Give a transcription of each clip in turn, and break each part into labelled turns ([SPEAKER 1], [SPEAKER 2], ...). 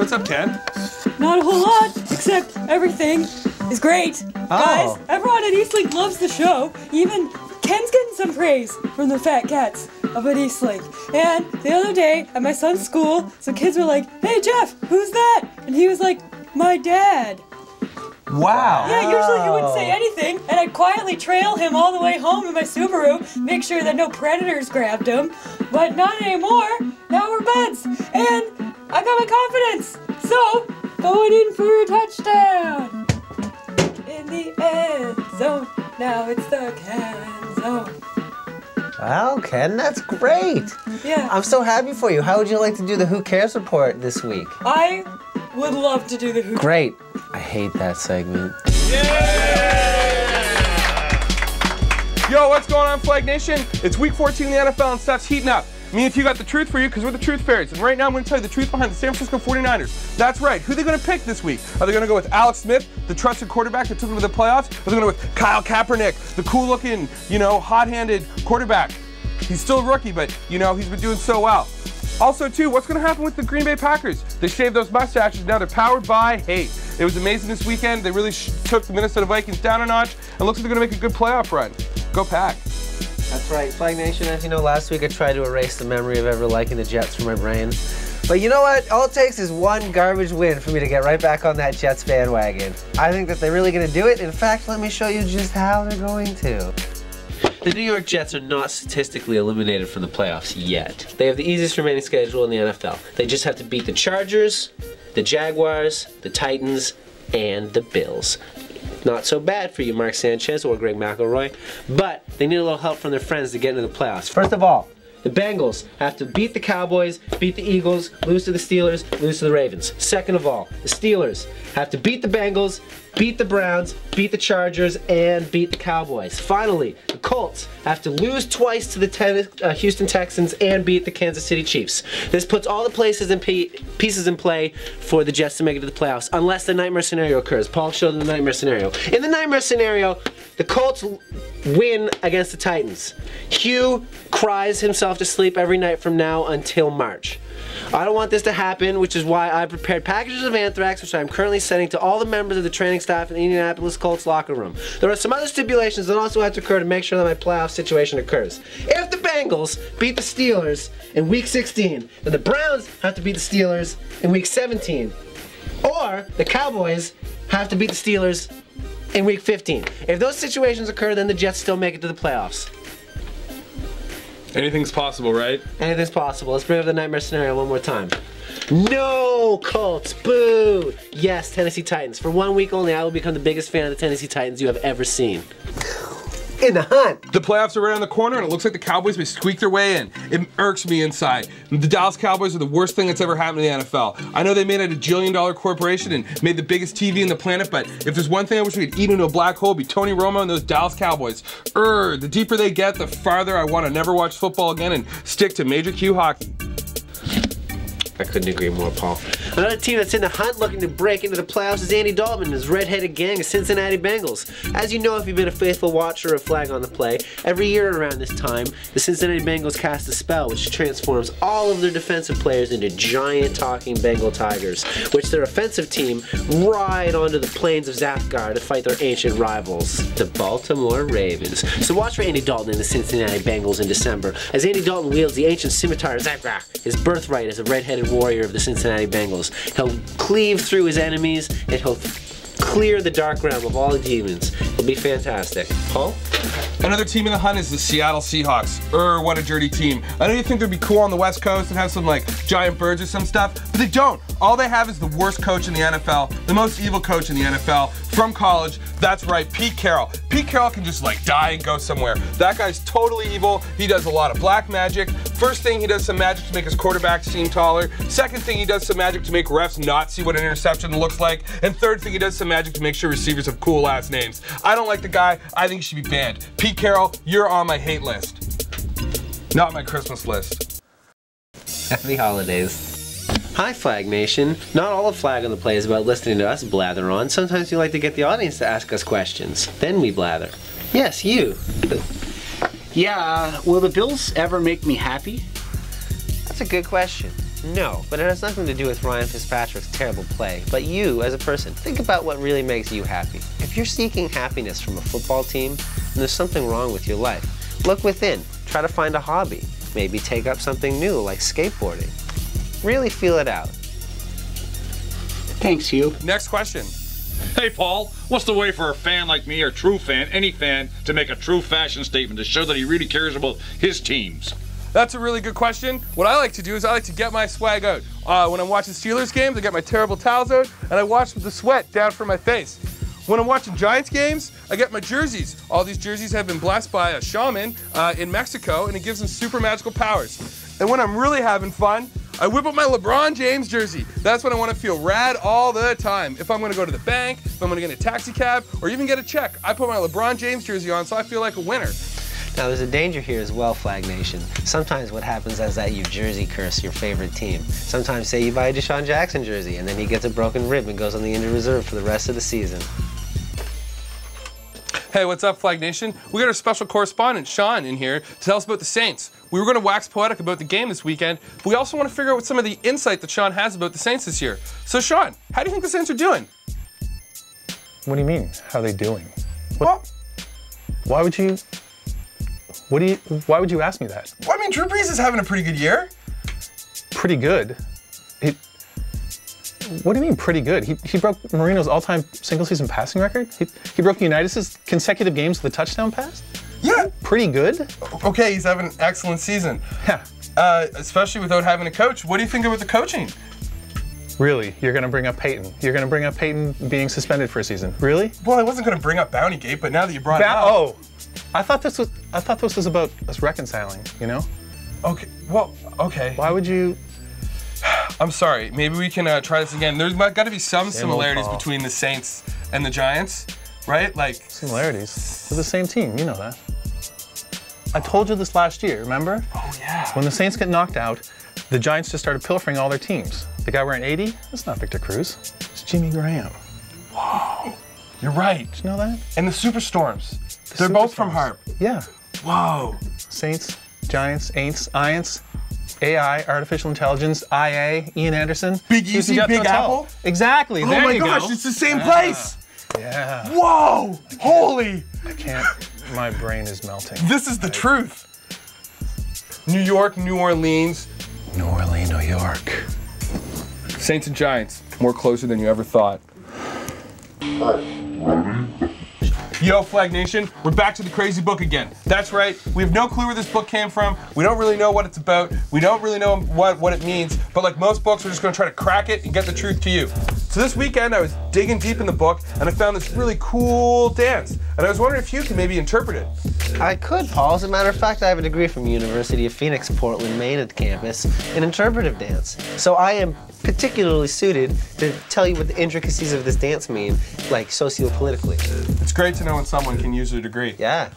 [SPEAKER 1] What's up, Ken?
[SPEAKER 2] Not a whole lot, except everything is great. Guys, everyone at Eastlink loves the show. Even Ken's getting some praise from the fat cats up at Eastlink. And the other day at my son's school, some kids were like, "Hey Jeff, who's that?" And he was like, "My dad."
[SPEAKER 1] Wow.
[SPEAKER 2] Yeah, usually he wouldn't say anything, and I'd quietly trail him all the way home in my Subaru, make sure that no predators grabbed him. But not anymore. Now we're buds, and I got my confidence. So, going in for a touchdown. In the end zone. Now it's the Ken zone.
[SPEAKER 3] Wow, Ken, that's great.
[SPEAKER 2] Yeah.
[SPEAKER 3] I'm so happy for you. How would you like to do the Who Cares report this week?
[SPEAKER 2] I would love to do the Who.
[SPEAKER 3] Great. I hate that segment.
[SPEAKER 1] Yo, what's going on, Flag Nation? It's week 14 in the NFL and stuff's heating up. Me and Hugh got the truth for you because we're the truth fairies. And right now I'm going to tell you the truth behind the San Francisco 49ers. That's right. Who are they going to pick this week? Are they going to go with Alex Smith, the trusted quarterback that took them to the playoffs? Or are they going to go with Kyle Kaepernick, the cool-looking, hot-handed quarterback? He's still a rookie, but, he's been doing so well. Also, too, what's going to happen with the Green Bay Packers? They shaved those mustaches. Now they're powered by hate. It was amazing this weekend. They really took the Minnesota Vikings down a notch. And looks like they're going to make a good playoff run. Go Pack.
[SPEAKER 3] That's right. Flag Nation, as you know, last week I tried to erase the memory of ever liking the Jets from my brain. But you know what? All it takes is one garbage win for me to get right back on that Jets bandwagon. I think that they're really going to do it. In fact, let me show you just how they're going to.
[SPEAKER 4] The New York Jets are not statistically eliminated from the playoffs yet. They have the easiest remaining schedule in the NFL. They just have to beat the Chargers, the Jaguars, the Titans, and the Bills. Not so bad for you, Mark Sanchez or Greg McElroy, but they need a little help from their friends to get into the playoffs. First of all, the Bengals have to beat the Cowboys, beat the Eagles, lose to the Steelers, lose to the Ravens. Second of all, the Steelers have to beat the Bengals, beat the Browns, beat the Chargers, and beat the Cowboys. Finally, the Colts have to lose twice to the Houston Texans and beat the Kansas City Chiefs. This puts all the pieces in play for the Jets to make it to the playoffs, unless the nightmare scenario occurs. Paul showed them the nightmare scenario. In the nightmare scenario, the Colts win against the Titans. Hugh cries himself to sleep every night from now until March. I don't want this to happen, which is why I prepared packages of anthrax, which I'm currently sending to all the members of the training staff in the Indianapolis Colts locker room. There are some other stipulations that also have to occur to make sure that my playoff situation occurs. If the Bengals beat the Steelers in Week 16, then the Browns have to beat the Steelers in Week 17. Or the Cowboys have to beat the Steelers in Week 15. If those situations occur, then the Jets still make it to the playoffs.
[SPEAKER 1] Anything's possible, right?
[SPEAKER 4] Anything's possible. Let's bring up the nightmare scenario one more time. No, Colts, boo! Yes, Tennessee Titans. For 1 week only, I will become the biggest fan of the Tennessee Titans you have ever seen.
[SPEAKER 3] In the hunt.
[SPEAKER 1] The playoffs are right on the corner, and it looks like the Cowboys may squeak their way in. It irks me inside. The Dallas Cowboys are the worst thing that's ever happened in the NFL. I know they made it a $1 corporation and made the biggest TV in the planet, but if there's one thing I wish we could eat into a black hole, it'd be Tony Romo and those Dallas Cowboys. The deeper they get, the farther I want to never watch football again and stick to Major Q hockey.
[SPEAKER 4] I couldn't agree more, Paul. Another team that's in the hunt looking to break into the playoffs is Andy Dalton and his red-headed gang of Cincinnati Bengals. As you know, if you've been a faithful watcher of Flag on the Play, every year around this time, the Cincinnati Bengals cast a spell which transforms all of their defensive players into giant talking Bengal tigers, which their offensive team ride onto the plains of Zathgar to fight their ancient rivals, the Baltimore Ravens. So watch for Andy Dalton and the Cincinnati Bengals in December, as Andy Dalton wields the ancient scimitar of Zathgar, his birthright as a red-headed warrior of the Cincinnati Bengals. He'll cleave through his enemies and he'll clear the dark realm of all the demons. It'll be fantastic. Paul?
[SPEAKER 1] Another team in the hunt is the Seattle Seahawks. What a dirty team. I know you think they'd be cool on the West Coast and have some giant birds or some stuff, but they don't. All they have is the worst coach in the NFL, the most evil coach in the NFL from college. That's right, Pete Carroll. Pete Carroll can just die and go somewhere. That guy's totally evil. He does a lot of black magic. First thing, he does some magic to make his quarterbacks seem taller. Second thing, he does some magic to make refs not see what an interception looks like. And third thing, he does some magic to make sure receivers have cool last names. I don't like the guy. I think he should be banned. Pete Carroll, you're on my hate list. Not my Christmas list.
[SPEAKER 4] Happy holidays. Hi, Flag Nation. Not all of Flag on the Play is about listening to us blather on. Sometimes we like to get the audience to ask us questions. Then we blather. Yes, you.
[SPEAKER 5] Yeah, will the Bills ever make me happy?
[SPEAKER 3] That's a good question. No, but it has nothing to do with Ryan Fitzpatrick's terrible play. But you, as a person, think about what really makes you happy. If you're seeking happiness from a football team, then there's something wrong with your life. Look within. Try to find a hobby. Maybe take up something new, like skateboarding. Really feel it out.
[SPEAKER 5] Thanks, Hugh.
[SPEAKER 1] Next question.
[SPEAKER 6] Hey, Paul, what's the way for a fan like me, or true fan, any fan, to make a true fashion statement to show that he really cares about his teams?
[SPEAKER 1] That's a really good question. What I like to do is I like to get my swag out. When I'm watching Steelers games, I get my terrible towels out, and I wash with the sweat down from my face. When I'm watching Giants games, I get my jerseys. All these jerseys have been blessed by a shaman in Mexico, and it gives them super magical powers. And when I'm really having fun, I whip up my LeBron James jersey. That's when I want to feel rad all the time. If I'm going to go to the bank, if I'm going to get a taxi cab, or even get a check, I put my LeBron James jersey on so I feel like a winner.
[SPEAKER 3] Now, there's a danger here as well, Flag Nation. Sometimes what happens is that you jersey curse your favorite team. Sometimes, say you buy a Deshaun Jackson jersey, and then he gets a broken rib and goes on the injured reserve for the rest of the season.
[SPEAKER 1] Hey, what's up, Flag Nation? We got our special correspondent, Shawn, in here to tell us about the Saints. We were going to wax poetic about the game this weekend, but we also want to figure out what some of the insight that Shawn has about the Saints this year. So, Shawn, how do you think the Saints are doing?
[SPEAKER 7] What do you mean? How are they doing?
[SPEAKER 1] Well,
[SPEAKER 7] Why would you ask me that?
[SPEAKER 1] I mean, Drew Brees is having a pretty good year.
[SPEAKER 7] Pretty good. What do you mean pretty good? He broke Marino's all-time single-season passing record. He broke Unitas' consecutive games with a touchdown pass.
[SPEAKER 1] Yeah.
[SPEAKER 7] Pretty good.
[SPEAKER 1] Okay, he's having an excellent season.
[SPEAKER 7] Yeah.
[SPEAKER 1] Especially without having a coach. What do you think about the coaching?
[SPEAKER 7] Really? You're going to bring up Peyton? You're going to bring up Peyton being suspended for a season? Really?
[SPEAKER 1] Well, I wasn't going to bring up Bountygate, but now that you brought it up.
[SPEAKER 7] Oh, I thought this was about us reconciling. You know?
[SPEAKER 1] Okay. Well, okay.
[SPEAKER 7] Why would you?
[SPEAKER 1] I'm sorry. Maybe we can try this again. There's got to be some similarities
[SPEAKER 7] Paul.
[SPEAKER 1] between the Saints and the Giants, right? Like
[SPEAKER 7] Similarities. We're the same team. You know that. I told you this last year. Remember?
[SPEAKER 1] Oh yeah.
[SPEAKER 7] When the Saints get knocked out, the Giants just started pilfering all their teams. The guy wearing 80? That's not Victor Cruz. It's Jimmy Graham.
[SPEAKER 1] Whoa. You're right.
[SPEAKER 7] Did you know that?
[SPEAKER 1] And the Superstorms. They're both from Harp.
[SPEAKER 7] Yeah.
[SPEAKER 1] Whoa.
[SPEAKER 7] Saints, Giants, Aints, Iants, AI, Artificial Intelligence, IA, Ian Anderson.
[SPEAKER 1] Big Easy,
[SPEAKER 7] Jet
[SPEAKER 1] Big
[SPEAKER 7] Hotel.
[SPEAKER 1] Apple?
[SPEAKER 7] Exactly.
[SPEAKER 1] Oh
[SPEAKER 7] there
[SPEAKER 1] my
[SPEAKER 7] you
[SPEAKER 1] gosh,
[SPEAKER 7] go.
[SPEAKER 1] it's the same place.
[SPEAKER 7] Yeah.
[SPEAKER 1] Whoa. Holy.
[SPEAKER 7] I can't. My brain is melting.
[SPEAKER 1] This is the truth. New York, New Orleans.
[SPEAKER 7] New Orleans, New York.
[SPEAKER 1] Saints and Giants, more closer than you ever thought. Yo, Flag Nation, we're back to the crazy book again. That's right, we have no clue where this book came from. We don't really know what it's about. We don't really know what it means, but like most books, we're just gonna try to crack it and get the truth to you. So this weekend, I was digging deep in the book, and I found this really cool dance. And I was wondering if you could maybe interpret it.
[SPEAKER 3] I could, Paul. As a matter of fact, I have a degree from University of Phoenix, Portland, Maine at campus in interpretive dance. So I am particularly suited to tell you what the intricacies of this dance mean, like socio-politically.
[SPEAKER 1] It's great to know when someone can use their degree.
[SPEAKER 3] Yeah.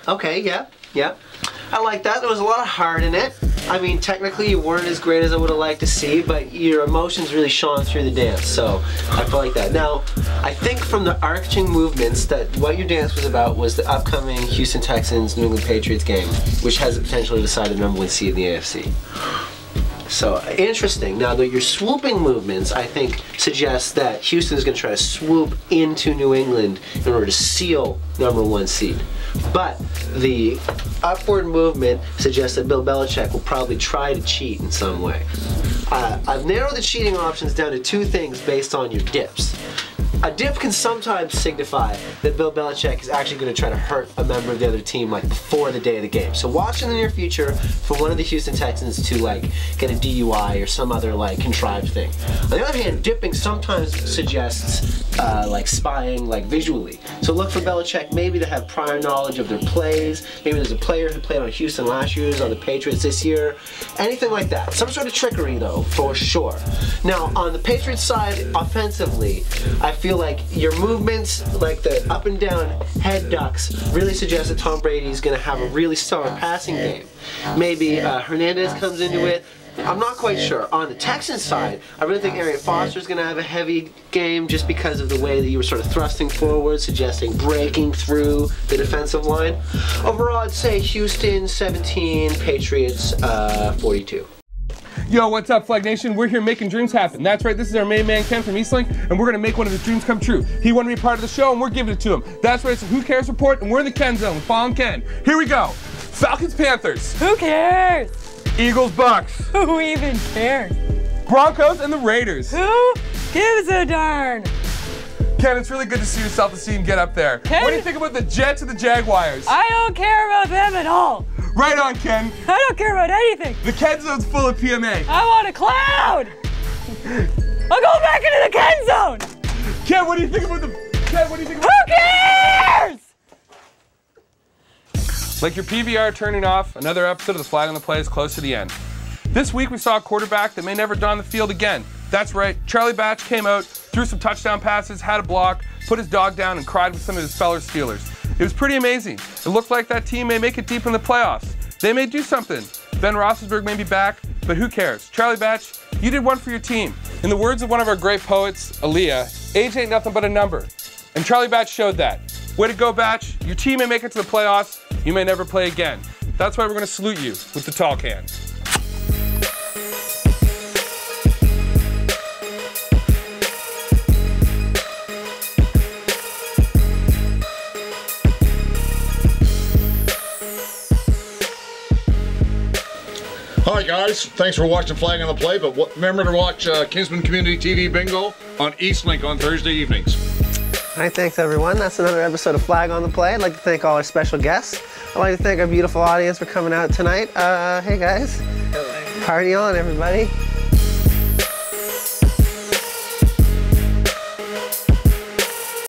[SPEAKER 3] Okay, yeah. I like that. There was a lot of heart in it. I mean, technically you weren't as great as I would have liked to see, but your emotions really shone through the dance, so I feel like that. Now, I think from the arching movements that what your dance was about was the upcoming Houston Texans New England Patriots game, which has the potential to decide the #1 seed in the AFC. So, interesting. Now, your swooping movements, I think, suggest that Houston is going to try to swoop into New England in order to seal #1 seed. But the upward movement suggests that Bill Belichick will probably try to cheat in some way. I've narrowed the cheating options down to two things based on your dips.
[SPEAKER 4] A dip can sometimes signify that Bill Belichick is actually going to try to hurt a member of the other team like before the day of the game. So watch in the near future for one of the Houston Texans to like get a DUI or some other like contrived thing. On the other hand, dipping sometimes suggests like spying like visually. So look for Belichick maybe to have prior knowledge of their plays. Maybe there's a player who played on Houston last year, on the Patriots this year. Anything like that. Some sort of trickery though, for sure. Now on the Patriots side, offensively, I feel like your movements, like the up and down head ducks, really suggest that Tom Brady's going to have a really stellar passing game. Maybe Hernandez comes into it. I'm not quite sure. On the Texans side, I really think Arian Foster's going to have a heavy game just because of the way that you were sort of thrusting forward, suggesting breaking through the defensive line. Overall, I'd say Houston 17, Patriots 42.
[SPEAKER 1] Yo, what's up, Flag Nation? We're here making dreams happen. That's right, this is our main man, Ken from Eastlink, and we're gonna make one of his dreams come true. He wanted to be part of the show, and we're giving it to him. That's right, it's a Who Cares report, and we're in the Ken Zone with Paul and Ken. Here we go. Falcons, Panthers.
[SPEAKER 2] Who cares?
[SPEAKER 1] Eagles, Bucks.
[SPEAKER 2] Who even cares?
[SPEAKER 1] Broncos and the Raiders.
[SPEAKER 2] Who gives a darn?
[SPEAKER 1] Ken, it's really good to see your self-esteem get up there.
[SPEAKER 2] Ken?
[SPEAKER 1] What do you think about the Jets and the Jaguars?
[SPEAKER 2] I don't care about them at all.
[SPEAKER 1] Right on, Ken.
[SPEAKER 2] I don't care about anything.
[SPEAKER 1] The Ken Zone's full of PMA.
[SPEAKER 2] I want a cloud. I'm going back into the Ken Zone.
[SPEAKER 1] Ken, what do you think about the... Ken, what do you think about...
[SPEAKER 2] Who cares?
[SPEAKER 1] Like your PVR turning off, another episode of the Flag on the Play is close to the end. This week we saw a quarterback that may never don the field again. That's right, Charlie Batch came out, threw some touchdown passes, had a block, put his dog down, and cried with some of his fellow Steelers. It was pretty amazing. It looked like that team may make it deep in the playoffs. They may do something. Ben Roethlisberger may be back, but who cares? Charlie Batch, you did one for your team. In the words of one of our great poets, Aaliyah, age ain't nothing but a number. And Charlie Batch showed that. Way to go, Batch. Your team may make it to the playoffs. You may never play again. That's why we're going to salute you with the tall can.
[SPEAKER 6] Hi guys, thanks for watching Flag on the Play, but remember to watch Kinsman Community TV Bingo on Eastlink on Thursday evenings.
[SPEAKER 3] All right, thanks everyone. That's another episode of Flag on the Play. I'd like to thank all our special guests. I'd like to thank our beautiful audience for coming out tonight. Hey guys. Party on, everybody.